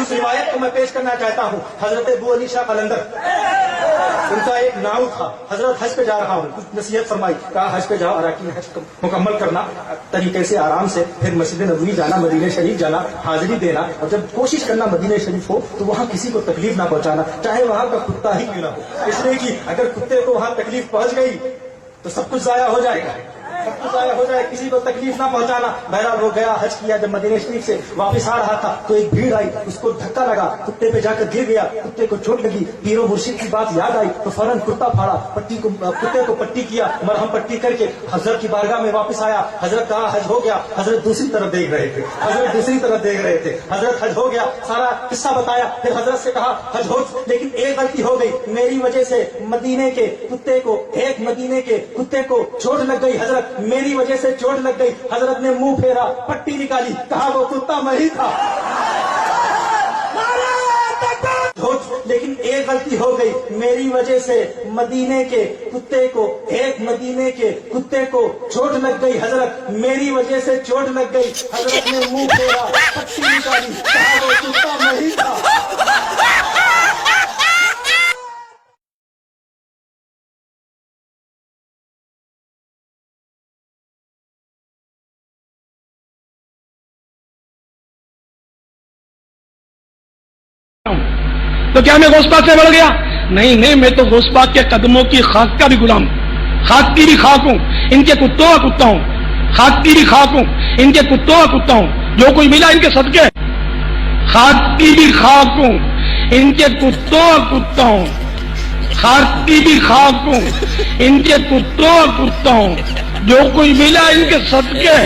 اس روایت کو میں پیش کرنا چاہتا ہوں. حضرت ابو علی شاہ قلندر ان کا ایک نام تھا. حضرت حج پہ جا رہا ہوں, کچھ نصیحت فرمائی, کہا حج پہ جاؤ, اراکین حج مکمل کرنا طریقے سے آرام سے, پھر مسجد نبوی جانا, مدینہ شریف جانا, حاضری دینا, اور جب کوشش کرنا مدینہ شریف ہو تو وہاں کسی کو تکلیف نہ پہنچانا, چاہے وہاں کا کتا ہی کیوں نہ ہو, اس لیے کہ اگر کتے کو وہاں تکلیف پہنچ گئی تو سب کچھ ضائع ہو جائے گا, سب کچھ ضائع ہو جائے, کسی کو تکلیف نہ پہنچانا. بہرحال وہ گیا, حج کیا, جب مدینہ شریف سے واپس آ رہا تھا تو ایک بھیڑ آئی, اس کو دھکا لگا, کتے پہ جا کر گر گیا, کتے کو چوٹ لگی, پیر و مرشد کی بات یاد آئی تو فوراً کتا پھاڑا, کتے کو پٹی کیا, مرہم پٹی کر کے حضرت کی بارگاہ میں واپس آیا. حضرت کہا حج ہو گیا, حضرت دوسری طرف دیکھ رہے تھے, حضرت دوسری طرف دیکھ رہے تھے. حضرت حج ہو گیا, سارا قصہ بتایا, پھر حضرت سے کہا حج ہو, لیکن ایک غلطی ہو گئی, میری وجہ سے مدینے کے کتے کو, ایک مدینے کے کتے کو چوٹ لگ گئی. حضرت میری وجہ سے چوٹ لگ گئی. حضرت نے منہ پھیرا, پٹی نکالی, کہا وہ کتا میں ہی تھا. لیکن ایک غلطی ہو گئی, میری وجہ سے مدینے کے کتے کو, ایک مدینے کے کتے کو چوٹ لگ گئی. حضرت میری وجہ سے چوٹ لگ گئی. حضرت نے منہ پھیرا, پٹی نکالی, کہا وہ کتا میں ہی تھا. تو کیا میں غوث پاک سے بڑھ گیا؟ نہیں, میں تو غوث پاک کے قدموں کی خاک کا بھی غلام, خاک کی بھی خاک ہوں, ان کے کتوں کا کتا ہوں, خاک کی بھی خاک ہوں, ان کے کتوں کا کتا ہوں, جو کوئی ملا ان کے صدقے. خاک کی بھی خاک ہوں, ان کے کتوں کا کتا ہوں, خاک کی بھی خاک ہوں, ان کے کتوں کا کتا ہوں, جو کوئی ملا ان کے صدقے.